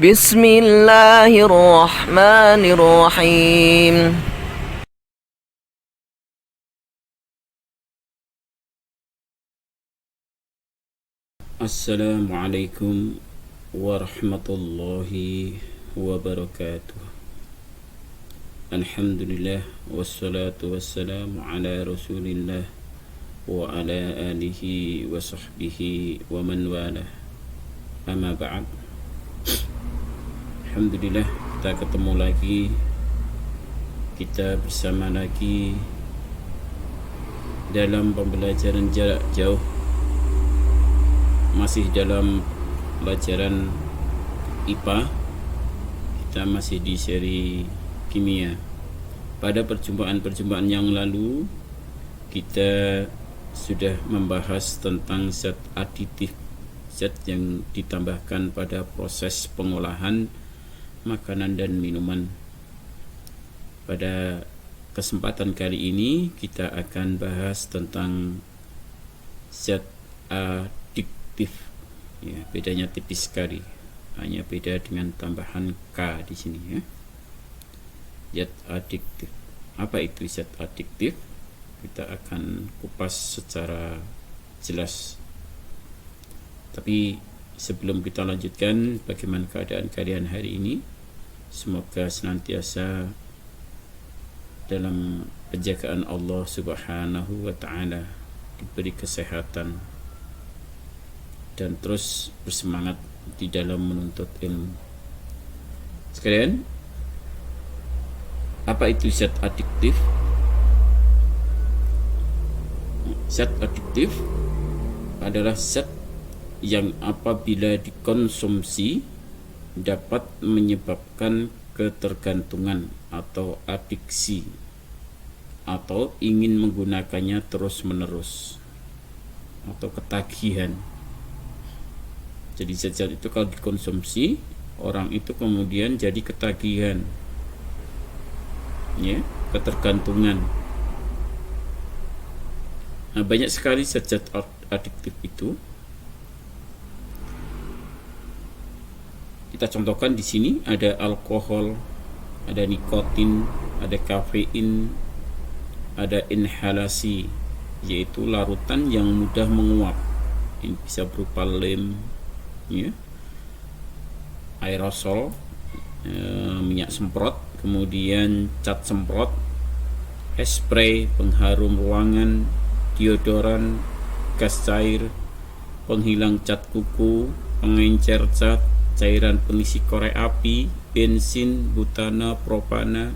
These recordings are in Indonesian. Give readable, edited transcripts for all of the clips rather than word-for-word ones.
بسم الله الرحمن الرحيم. Assalamualaikum warahmatullahi wabarakatuh. Alhamdulillah wassalatu wassalamu ala rasulillah wa ala alihi wa sahbihi wa man walah. Amma ba'd. Alhamdulillah kita ketemu lagi, kita bersama lagi dalam pembelajaran jarak jauh, masih dalam pelajaran IPA. Kita masih di seri kimia. Pada perjumpaan yang lalu kita sudah membahas tentang zat aditif, zat yang ditambahkan pada proses pengolahan makanan dan minuman. Pada kesempatan kali ini kita akan bahas tentang zat adiktif. Ya, bedanya tipis sekali, hanya beda dengan tambahan K di sini ya. Zat adiktif. Apa itu zat adiktif? Kita akan kupas secara jelas. Tapi sebelum kita lanjutkan, bagaimana keadaan kalian hari ini? Semoga senantiasa dalam penjagaan Allah Subhanahu wa ta'ala, diberi kesehatan dan terus bersemangat di dalam menuntut ilmu. Sekalian, apa itu zat adiktif? Zat adiktif adalah zat yang apabila dikonsumsi dapat menyebabkan ketergantungan atau adiksi, atau ingin menggunakannya terus-menerus, atau ketagihan. Jadi zat-zat itu kalau dikonsumsi, orang itu kemudian jadi ketagihan, ya, ketergantungan. Nah, banyak sekali zat-zat adiktif itu. Kita contohkan di sini ada alkohol, ada nikotin, ada kafein, ada inhalasi, yaitu larutan yang mudah menguap. Ini bisa berupa lem, ya, aerosol, minyak semprot, kemudian cat semprot, spray pengharum ruangan, deodoran, gas cair, penghilang cat kuku, pengencer cat, cairan pengisi korek api, bensin, butana, propana,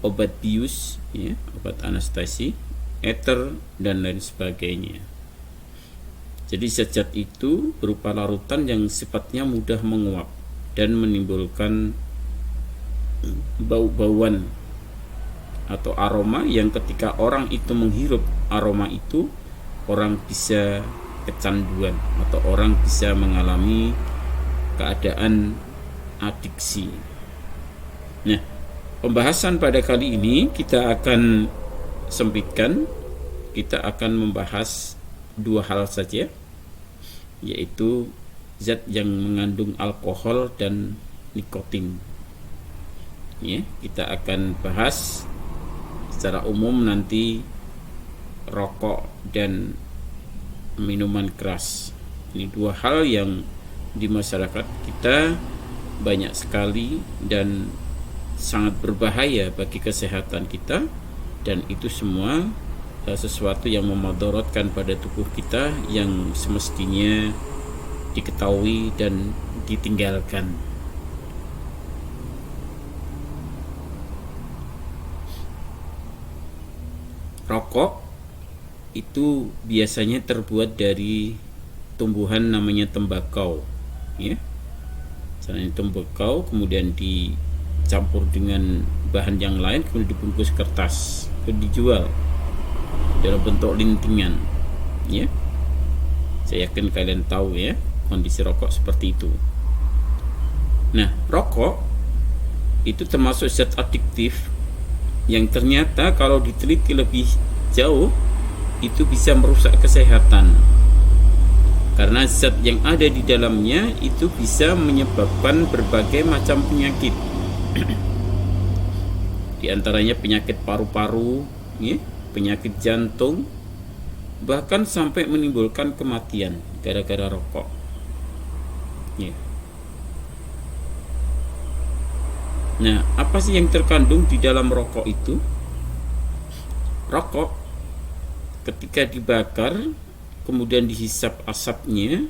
obat bius, ya, obat anestesi, ether, dan lain sebagainya. Jadi zat-zat itu berupa larutan yang sifatnya mudah menguap dan menimbulkan bau-bauan atau aroma yang ketika orang itu menghirup aroma itu, orang bisa kecanduan atau orang bisa mengalami keadaan adiksi. Nah, pembahasan pada kali ini kita akan sempitkan. Kita akan membahas dua hal saja, yaitu zat yang mengandung alkohol dan nikotin. Ya, kita akan bahas secara umum nanti rokok dan minuman keras. Ini dua hal yang di masyarakat kita banyak sekali dan sangat berbahaya bagi kesehatan kita, dan itu semua sesuatu yang memudaratkan pada tubuh kita yang semestinya diketahui dan ditinggalkan. Rokok itu biasanya terbuat dari tumbuhan namanya tembakau, ya. Misalnya tembakau kemudian dicampur dengan bahan yang lain, kemudian dibungkus kertas, kemudian dijual dalam bentuk lintingan, ya. Saya yakin kalian tahu ya kondisi rokok seperti itu. Nah, rokok itu termasuk zat adiktif yang ternyata kalau diteliti lebih jauh itu bisa merusak kesehatan. karena zat yang ada di dalamnya itu bisa menyebabkan berbagai macam penyakit. Di antaranya penyakit paru-paru, ya, penyakit jantung, bahkan sampai menimbulkan kematian gara-gara rokok. Ya. Nah, apa sih yang terkandung di dalam rokok itu? Rokok ketika dibakar kemudian dihisap asapnya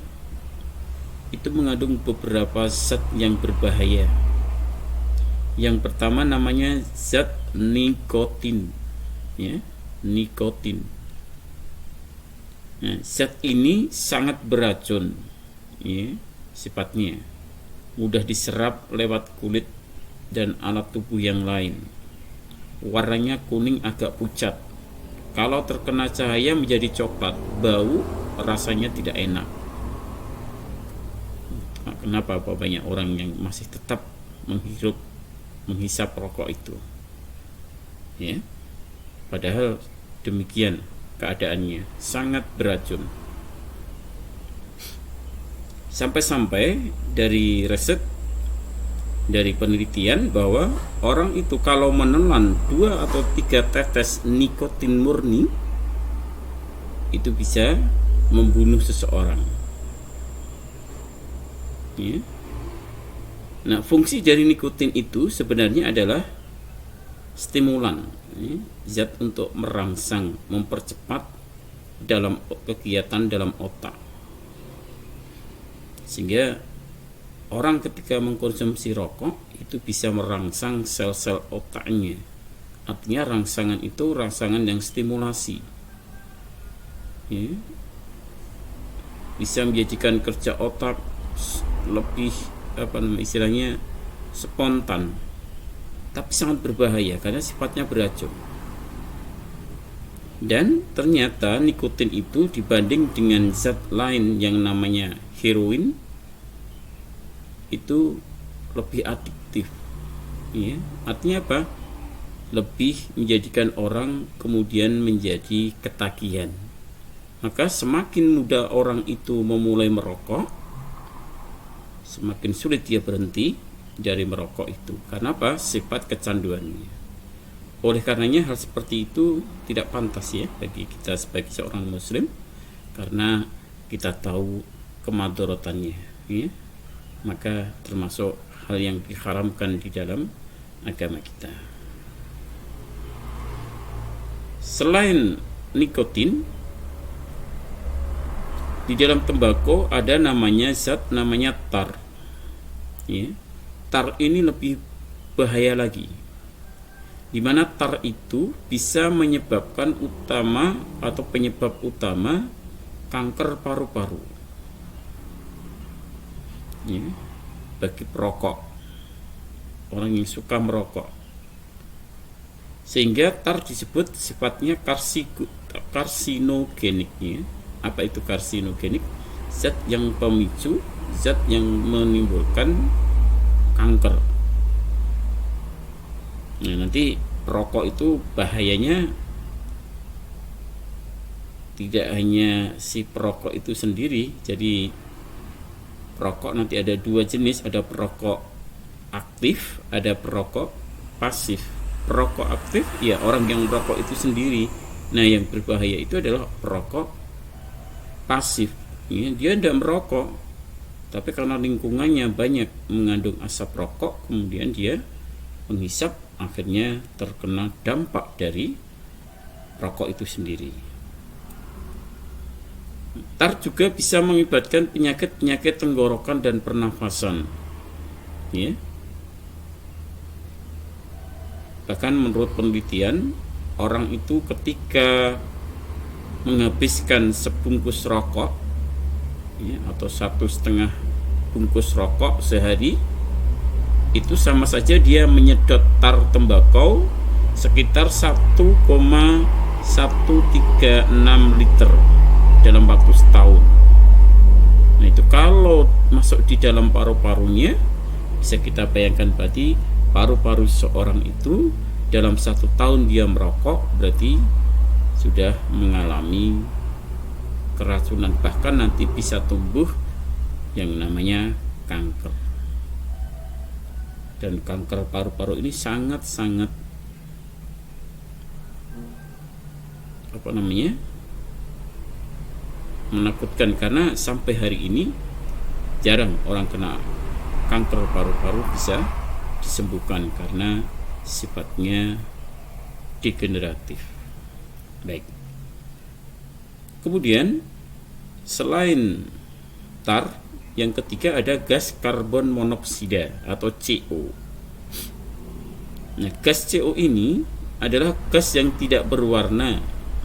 itu mengandung beberapa zat yang berbahaya. Yang pertama namanya zat nikotin, ya, nikotin. Nah, zat ini sangat beracun, ya, sifatnya mudah diserap lewat kulit dan alat tubuh yang lain. Warnanya kuning agak pucat. Kalau terkena cahaya menjadi coklat, bau, rasanya tidak enak. Nah, kenapa banyak orang yang masih tetap menghisap rokok itu? Ya, padahal demikian keadaannya, sangat beracun. Sampai-sampai dari riset, dari penelitian bahwa orang itu kalau menelan 2 atau 3 tetes nikotin murni itu bisa membunuh seseorang. Ya. Nah, fungsi dari nikotin itu sebenarnya adalah stimulan, ya, zat untuk merangsang, mempercepat dalam kegiatan dalam otak. Sehingga orang ketika mengkonsumsi rokok itu bisa merangsang sel-sel otaknya. Artinya rangsangan itu rangsangan yang stimulasi, ya. Bisa menjadikan kerja otak lebih istilahnya spontan, tapi sangat berbahaya karena sifatnya beracun. Dan ternyata nikotin itu dibanding dengan zat lain yang namanya heroin itu lebih adiktif, ya. Artinya apa? Lebih menjadikan orang kemudian menjadi ketagihan. Maka semakin mudah orang itu memulai merokok, semakin sulit dia berhenti dari merokok itu. Karena apa? Sifat kecanduannya. Oleh karenanya hal seperti itu tidak pantas, ya, bagi kita sebagai seorang muslim, karena kita tahu kemadaratannya, ya. Maka termasuk hal yang diharamkan di dalam agama kita. Selain nikotin, di dalam tembakau ada namanya zat namanya tar, ya. Tar ini lebih bahaya lagi, di mana tar itu bisa menyebabkan penyebab utama kanker paru-paru, ya, bagi perokok, orang yang suka merokok. Sehingga tar disebut sifatnya karsinogeniknya. Apa itu karsinogenik? Zat yang pemicu, zat yang menimbulkan kanker. Nah, nanti perokok itu bahayanya tidak hanya si perokok itu sendiri. Jadi perokok nanti ada 2 jenis, ada perokok aktif, ada perokok pasif. Perokok aktif, ya, orang yang merokok itu sendiri. Nah, yang berbahaya itu adalah perokok pasif, ya, dia tidak merokok, tapi karena lingkungannya banyak mengandung asap rokok, kemudian dia menghisap, akhirnya terkena dampak dari rokok itu sendiri. Tar juga bisa mengakibatkan penyakit tenggorokan dan pernafasan, ya. Bahkan menurut penelitian, orang itu ketika menghabiskan sebungkus rokok, ya, atau 1,5 bungkus rokok sehari, itu sama saja dia menyedot tar tembakau sekitar 1,136 liter dalam waktu setahun. Nah, itu kalau masuk di dalam paru-parunya, bisa kita bayangkan berarti paru-paru seorang itu dalam 1 tahun dia merokok berarti sudah mengalami keracunan, bahkan nanti bisa tumbuh yang namanya kanker. Dan kanker paru-paru ini sangat-sangat menakutkan, karena sampai hari ini jarang orang kena kanker paru-paru bisa disembuhkan karena sifatnya degeneratif. Baik. Kemudian selain tar, yang ketiga ada gas karbon monoksida atau CO. Nah, gas CO ini adalah gas yang tidak berwarna,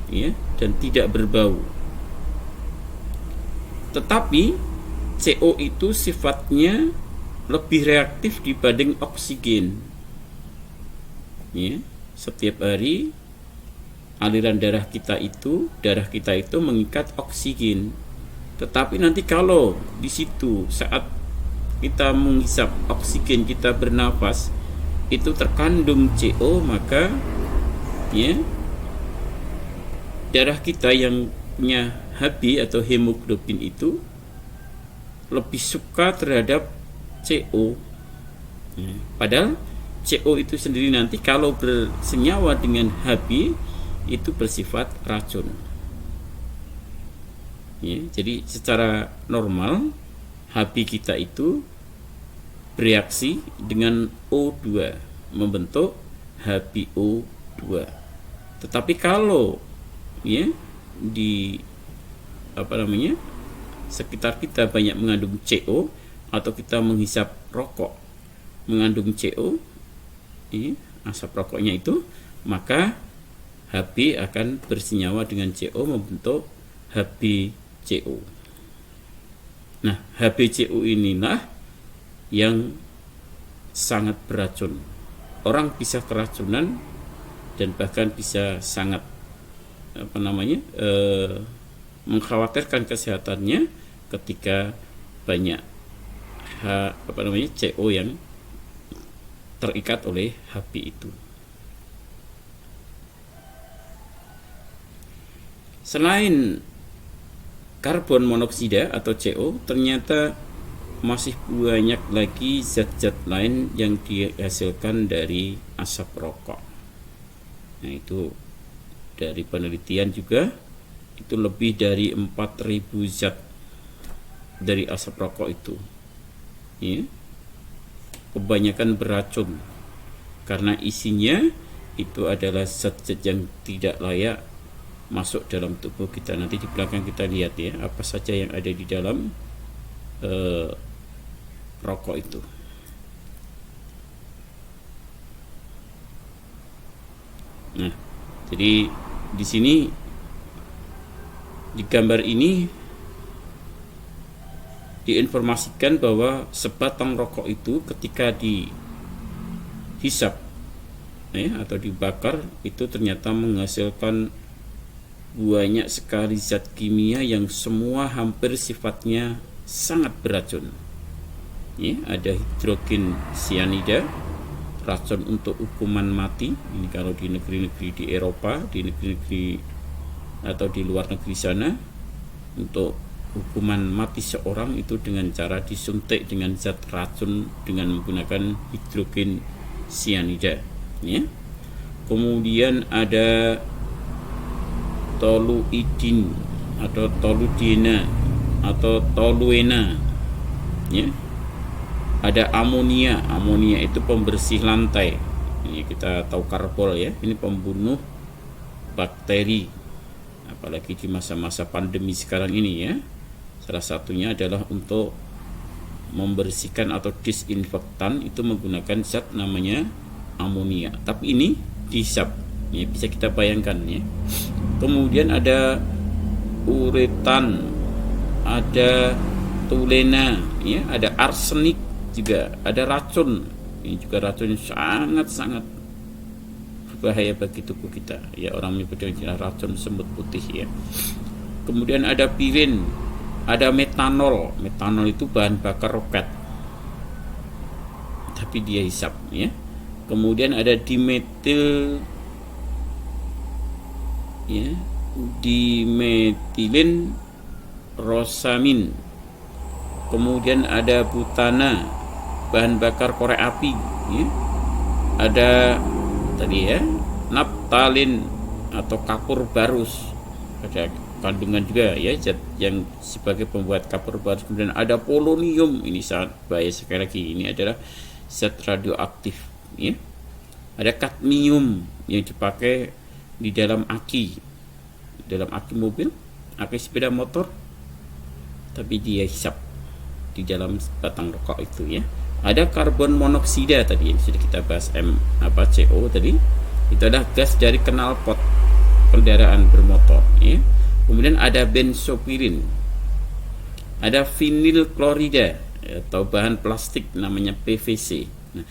ya, dan tidak berbau. Tetapi CO itu sifatnya lebih reaktif dibanding oksigen. Ya, setiap hari aliran darah kita itu mengikat oksigen. Tetapi nanti kalau di situ saat kita menghisap oksigen, kita bernafas, itu terkandung CO, maka ya darah kita yang punya Hb atau hemoglobin itu lebih suka terhadap CO. Ya, padahal CO itu sendiri nanti kalau bersenyawa dengan Hb itu bersifat racun. Ya, jadi secara normal Hb kita itu bereaksi dengan O2 membentuk HBO2. Tetapi kalau ya di sekitar kita banyak mengandung CO, atau kita menghisap rokok mengandung CO, asap rokoknya itu, maka Hb akan bersenyawa dengan CO membentuk HbCO. Nah, HbCO inilah yang sangat beracun. Orang bisa keracunan dan bahkan bisa sangat mengkhawatirkan kesehatannya ketika banyak CO yang terikat oleh Hb itu. Selain karbon monoksida atau CO, ternyata masih banyak lagi zat-zat lain yang dihasilkan dari asap rokok. Nah, itu dari penelitian juga, itu lebih dari 4.000 zat dari asap rokok itu, ya, kebanyakan beracun karena isinya itu adalah zat-zat yang tidak layak masuk dalam tubuh kita. Nanti di belakang kita lihat ya apa saja yang ada di dalam rokok itu. Nah, jadi di sini di gambar ini diinformasikan bahwa sebatang rokok itu ketika dihisap atau dibakar itu ternyata menghasilkan banyak sekali zat kimia yang semua hampir sifatnya sangat beracun. Ya, ada hidrogen cyanida, racun untuk hukuman mati. Ini kalau di negeri-negeri di Eropa, di negeri-negeri atau di luar negeri sana, untuk hukuman mati seorang itu dengan cara disuntik dengan zat racun dengan menggunakan hidrogen cyanida. Ya. Kemudian ada toluidin atau toluidina atau toluena, ya. Ada amonia itu pembersih lantai. Ini kita tahu karbol ya, ini pembunuh bakteri, apalagi di masa-masa pandemi sekarang ini ya. Salah satunya adalah untuk membersihkan atau disinfektan itu menggunakan zat namanya amonia. Tapi ini dihisap, ya, bisa kita bayangkan ya. Kemudian ada uretan, ada tulena, ya, ada arsenik juga, ada racun. Ini juga racun yang sangat-sangat berbahaya bagi tubuh kita. Ya, orang menyebut dengan racun semut putih ya. Kemudian ada pirin, ada metanol. Metanol itu bahan bakar roket, tapi dia hisap ya. Kemudian ada dimetil, ya, dimetilin rosamin, kemudian ada butana, bahan bakar korek api, ya. Ada tadi ya, naptalin atau kapur barus, ada kandungan juga ya zat yang sebagai pembuat kapur barus. Kemudian ada polonium, ini sangat bahaya sekali lagi, ini adalah zat radioaktif, ya. Ada kadmium yang dipakai di dalam aki mobil, aki sepeda motor, tapi dia hisap di dalam batang rokok itu, ya. Ada karbon monoksida tadi yang sudah kita bahas, CO tadi, itu adalah gas dari knalpot kendaraan bermotor, ya. Kemudian ada benzopirin, ada vinil klorida atau bahan plastik namanya PVC. Nah,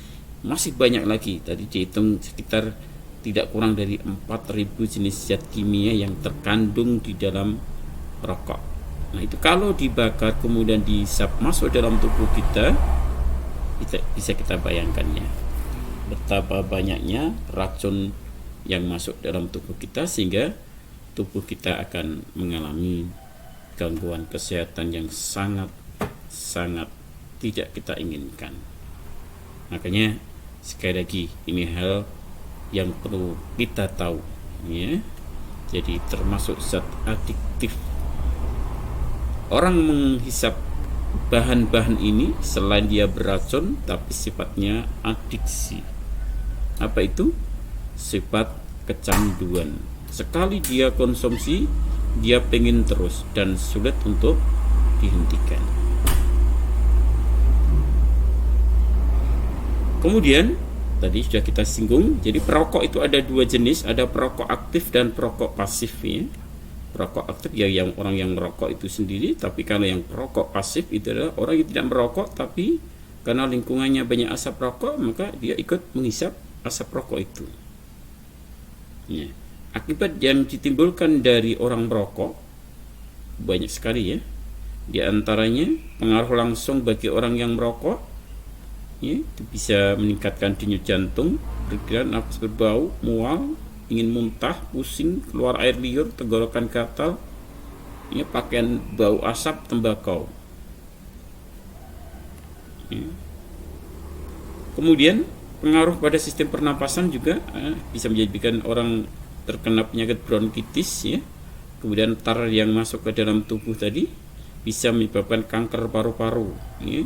masih banyak lagi, tadi dihitung sekitar tidak kurang dari 4.000 jenis zat kimia yang terkandung di dalam rokok. Nah, itu kalau dibakar kemudian dihisap masuk dalam tubuh kita, bisa kita bayangkan ya, betapa banyaknya racun yang masuk dalam tubuh kita, sehingga tubuh kita akan mengalami gangguan kesehatan yang sangat tidak kita inginkan. Makanya sekali lagi, ini hal yang perlu kita tahu, ya. Jadi termasuk zat adiktif. Orang menghisap bahan-bahan ini selain dia beracun, tapi sifatnya adiksi. Apa itu? Sifat kecanduan. Sekali dia konsumsi, dia pengen terus dan sulit untuk dihentikan. Kemudian tadi sudah kita singgung, jadi perokok itu ada dua jenis, ada perokok aktif dan perokok pasif, ya. Perokok aktif ya yang orang yang merokok itu sendiri, tapi kalau yang perokok pasif itu adalah orang yang tidak merokok, tapi karena lingkungannya banyak asap rokok, maka dia ikut menghisap asap rokok itu, ya. Akibat yang ditimbulkan dari orang merokok banyak sekali, ya. Di antaranya pengaruh langsung bagi orang yang merokok, ya, itu bisa meningkatkan denyut jantung, bergerak nafas berbau, mual, ingin muntah, pusing, keluar air liur, tenggorokan gatal, ya, pakaian bau asap tembakau, ya. Kemudian pengaruh pada sistem pernapasan juga bisa menjadikan orang terkena penyakit bronkitis, ya. Kemudian tar yang masuk ke dalam tubuh tadi bisa menyebabkan kanker paru-paru, ya.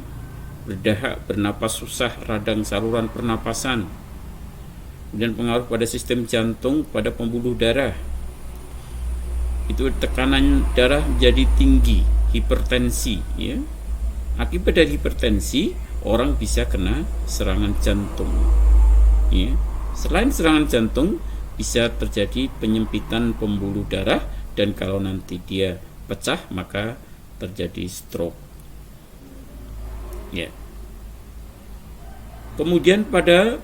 Berdahak, bernapas susah, radang saluran pernapasan. Kemudian pengaruh pada sistem jantung, pada pembuluh darah, itu tekanan darah menjadi tinggi, hipertensi, ya. Akibat dari hipertensi, orang bisa kena serangan jantung, ya. Selain serangan jantung, bisa terjadi penyempitan pembuluh darah, dan kalau nanti dia pecah maka terjadi stroke, ya. Kemudian pada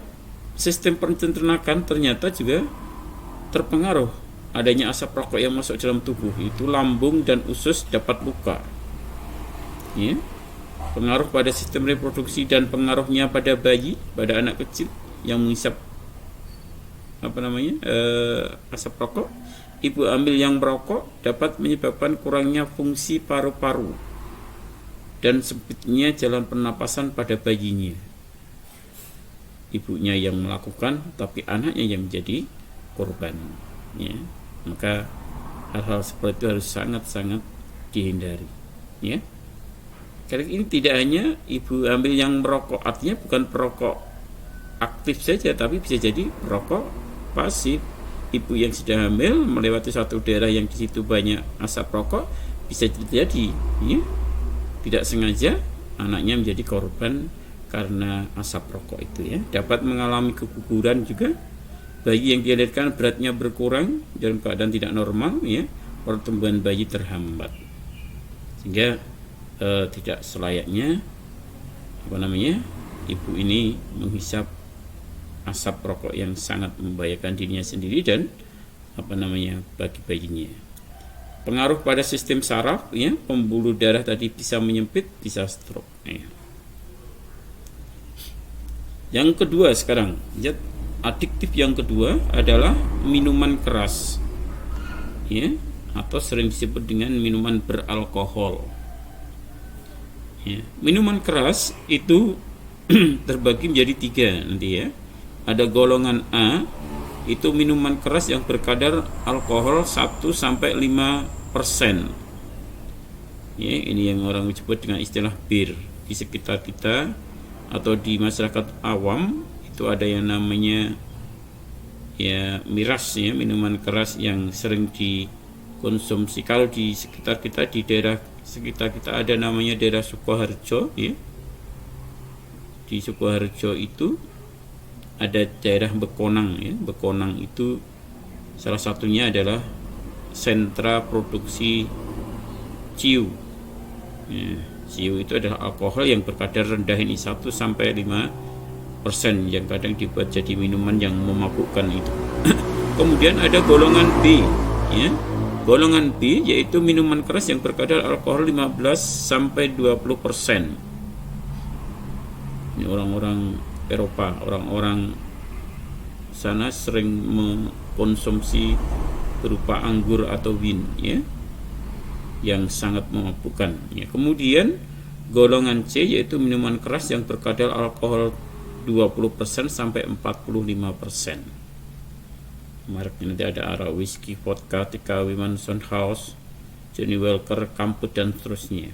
sistem pencernaan ternyata juga terpengaruh adanya asap rokok yang masuk dalam tubuh, itu lambung dan usus dapat luka, ya. Pengaruh pada sistem reproduksi dan pengaruhnya pada bayi, pada anak kecil yang menghisap asap rokok. Ibu hamil yang merokok dapat menyebabkan kurangnya fungsi paru-paru dan sempitnya jalan pernapasan pada bayinya. Ibunya yang melakukan, tapi anaknya yang menjadi korban, ya. Maka hal-hal seperti itu harus sangat-sangat dihindari, ya. Kali ini tidak hanya ibu hamil yang merokok, artinya bukan perokok aktif saja, tapi bisa jadi perokok pasif. Ibu yang sudah hamil melewati suatu daerah yang di situ banyak asap rokok, bisa terjadi, ya, tidak sengaja anaknya menjadi korban karena asap rokok itu, ya. Dapat mengalami keguguran juga. Bayi yang dilahirkan beratnya berkurang dalam keadaan tidak normal, ya. Pertumbuhan bayi terhambat, sehingga tidak selayaknya ibu ini menghisap asap rokok yang sangat membahayakan dirinya sendiri dan bagi bayinya. Pengaruh pada sistem saraf, ya, pembuluh darah tadi bisa menyempit, bisa stroke, ya. Yang kedua sekarang, zat adiktif yang kedua adalah minuman keras, ya. atau sering disebut dengan minuman beralkohol. Ya, minuman keras itu terbagi menjadi 3 nanti ya. Ada golongan A, itu minuman keras yang berkadar alkohol 1-5%. Ya, ini yang orang sebut dengan istilah bir. Di sekitar kita atau di masyarakat awam itu ada yang namanya ya miras, ya, minuman keras yang sering dikonsumsi. Kalau di sekitar kita, di daerah sekitar kita ada namanya daerah Sukoharjo, ya. Di Sukoharjo itu ada daerah Bekonang, ya. Bekonang itu salah satunya adalah sentra produksi ciu. Ya, ciu itu adalah alkohol yang berkadar rendah ini 1-5% yang kadang dibuat jadi minuman yang memabukkan itu. Kemudian ada golongan B, ya. Golongan B yaitu minuman keras yang berkadar alkohol 15-20%. Ini orang-orang Eropa, orang-orang sana sering mengkonsumsi berupa anggur atau wine, ya, yang sangat memabukkan, ya. Kemudian golongan C yaitu minuman keras yang berkadar alkohol 20% sampai 45%. Mereknya nanti ada Ara Whisky, Vodka, TKW, Manson House, Johnny Walker, Kamput, dan seterusnya.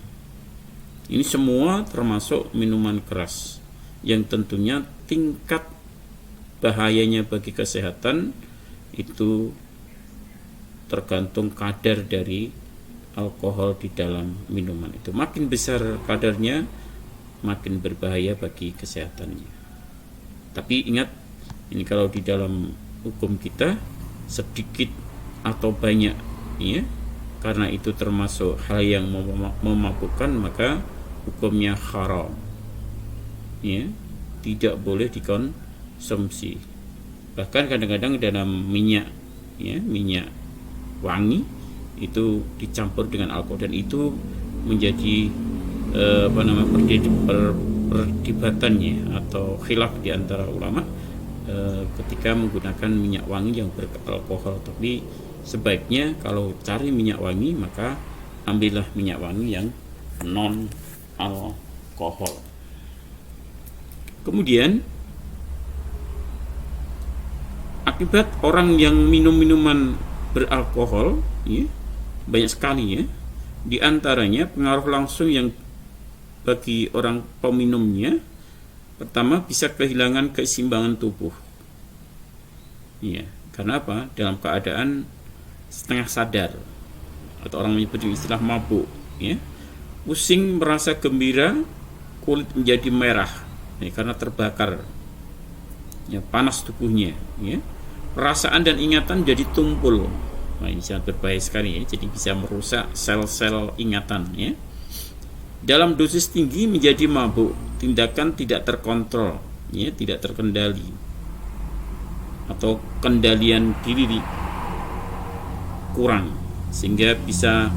Ini semua termasuk minuman keras yang tentunya tingkat bahayanya bagi kesehatan itu tergantung kadar dari alkohol di dalam minuman itu. Makin besar kadarnya, makin berbahaya bagi kesehatannya. Tapi ingat, ini kalau di dalam hukum kita sedikit atau banyak, ya, karena itu termasuk hal yang memabukkan, maka hukumnya haram, ya, tidak boleh dikonsumsi. Bahkan kadang-kadang dalam minyak, ya, minyak wangi itu dicampur dengan alkohol, dan itu menjadi perdebatannya atau khilaf di antara ulama ketika menggunakan minyak wangi yang beralkohol. Tapi sebaiknya kalau cari minyak wangi, maka ambillah minyak wangi yang non alkohol. Kemudian akibat orang yang minum minuman beralkohol, ya, banyak sekali, ya. Di antaranya pengaruh langsung yang bagi orang peminumnya, pertama bisa kehilangan keseimbangan tubuh, ya. Karena apa? Dalam keadaan setengah sadar, atau orang menyebut istilah mabuk, ya. Pusing, merasa gembira, kulit menjadi merah, ya, karena terbakar, ya, panas tubuhnya, ya. Perasaan dan ingatan jadi tumpul. Nah, ini sangat berbahaya sekali, ya. Jadi bisa merusak sel-sel ingatan, ya. Dalam dosis tinggi menjadi mabuk, tindakan tidak terkontrol, ya, tidak terkendali, atau kendalian diri kurang, sehingga bisa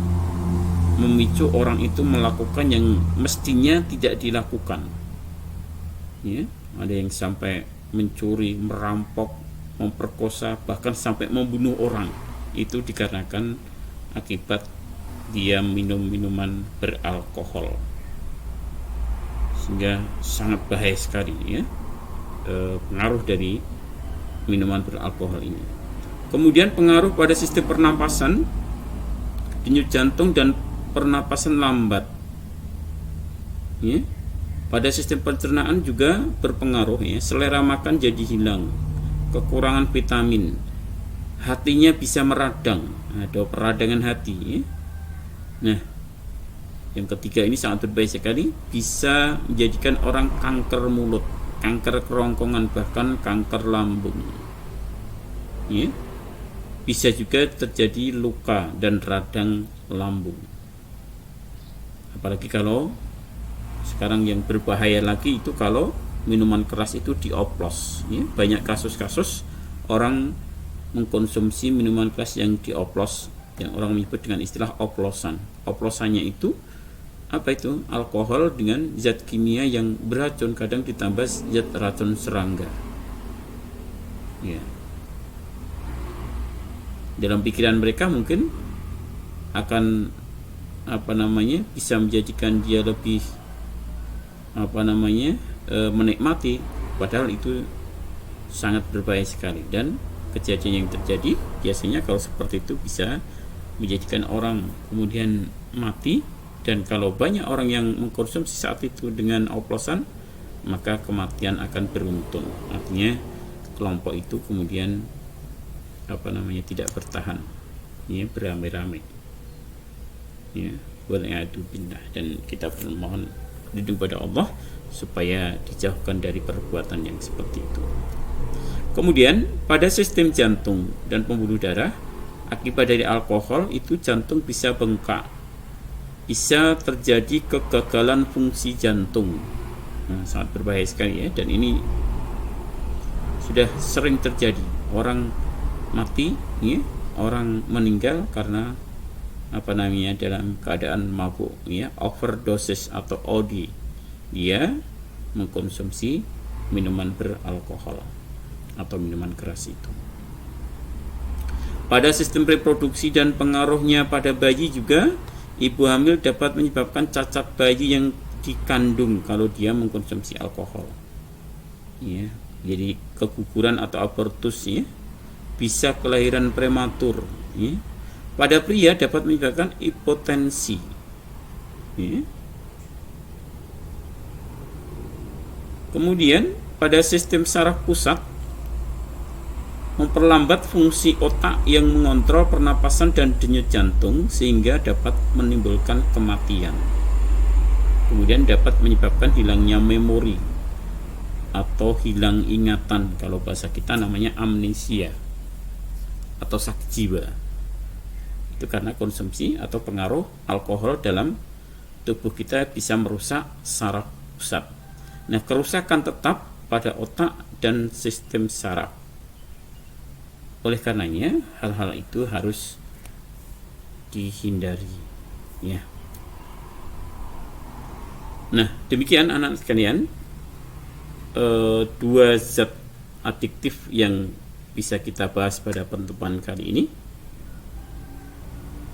memicu orang itu melakukan yang mestinya tidak dilakukan, ya. Ada yang sampai mencuri, merampok, memperkosa, bahkan sampai membunuh orang. Itu dikarenakan akibat dia minum minuman beralkohol, sehingga sangat bahaya sekali, ya, pengaruh dari minuman beralkohol ini. Kemudian pengaruh pada sistem pernapasan, denyut jantung dan pernapasan lambat, ya. Pada sistem pencernaan juga berpengaruh, ya. Selera makan jadi hilang, kekurangan vitamin, hatinya bisa meradang, ada peradangan hati, ya. Nah, yang ketiga ini sangat berbahaya sekali, bisa menjadikan orang kanker mulut, kanker kerongkongan, bahkan kanker lambung, ya. Bisa juga terjadi luka dan radang lambung. Apalagi kalau sekarang yang berbahaya lagi itu kalau minuman keras itu dioplos, ya. Banyak kasus-kasus orang mengkonsumsi minuman keras yang dioplos, yang orang menyebut dengan istilah oplosan. Oplosannya itu apa itu? Alkohol dengan zat kimia yang beracun, kadang ditambah zat racun serangga, ya. Dalam pikiran mereka mungkin akan bisa menjadikan dia lebih menikmati, padahal itu sangat berbahaya sekali. Dan kejadian yang terjadi biasanya kalau seperti itu bisa menjadikan orang kemudian mati. Dan kalau banyak orang yang mengkonsumsi saat itu dengan oplosan, maka kematian akan beruntun. Artinya kelompok itu kemudian tidak bertahan, ya, beramai-ramai, ya, billah. Dan kita bermohon lindung pada Allah supaya dijauhkan dari perbuatan yang seperti itu. Kemudian pada sistem jantung dan pembuluh darah, akibat dari alkohol itu jantung bisa bengkak, bisa terjadi kegagalan fungsi jantung. Sangat berbahaya sekali, ya. Dan ini sudah sering terjadi, orang mati, ya, orang meninggal karena dalam keadaan mabuk, ya, overdosis atau OD, dia mengkonsumsi minuman beralkohol atau minuman keras itu. Pada sistem reproduksi dan pengaruhnya pada bayi juga, ibu hamil dapat menyebabkan cacat bayi yang dikandung kalau dia mengkonsumsi alkohol, ya. Jadi keguguran atau abortus, ya. Bisa kelahiran prematur, ya. Pada pria dapat menyebabkan hipotensi, ya. Kemudian pada sistem saraf pusat, memperlambat fungsi otak yang mengontrol pernapasan dan denyut jantung sehingga dapat menimbulkan kematian. Kemudian dapat menyebabkan hilangnya memori atau hilang ingatan, kalau bahasa kita namanya amnesia atau sakit jiwa. Itu karena konsumsi atau pengaruh alkohol dalam tubuh kita bisa merusak saraf pusat. Nah, kerusakan tetap pada otak dan sistem saraf. Oleh karenanya hal-hal itu harus dihindari, ya. Nah, demikian anak sekalian, dua zat adiktif yang bisa kita bahas pada pertemuan kali ini.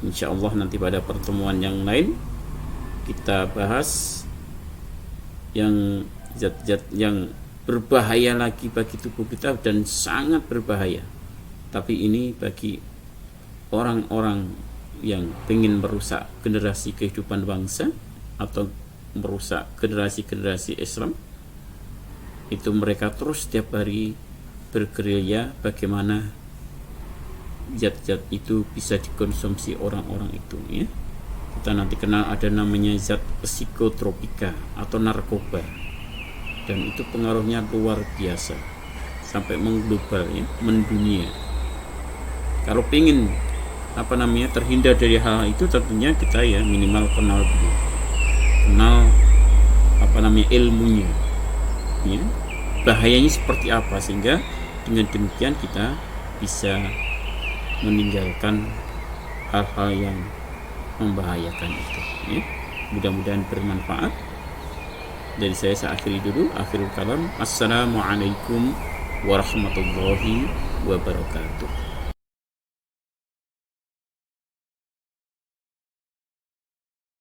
Insya Allah nanti pada pertemuan yang lain kita bahas yang zat-zat yang berbahaya lagi bagi tubuh kita dan sangat berbahaya. Tapi ini bagi orang-orang yang ingin merusak generasi kehidupan bangsa atau merusak generasi-generasi Islam, itu mereka terus setiap hari bergerilya bagaimana zat-zat itu bisa dikonsumsi orang-orang itu, ya. Kita nanti kenal ada namanya zat psikotropika atau narkoba, dan itu pengaruhnya luar biasa sampai mengglobal, ya, mendunia. Kalau ingin terhindar dari hal itu, tentunya kita, ya, minimal kenal dulu, ilmunya, ya, bahayanya seperti apa, sehingga dengan demikian kita bisa meninggalkan hal-hal yang membahayakan itu, ya. Mudah-mudahan bermanfaat. Dari saya akhiri dulu. Akhirul kalam. Assalamualaikum warahmatullahi wabarakatuh.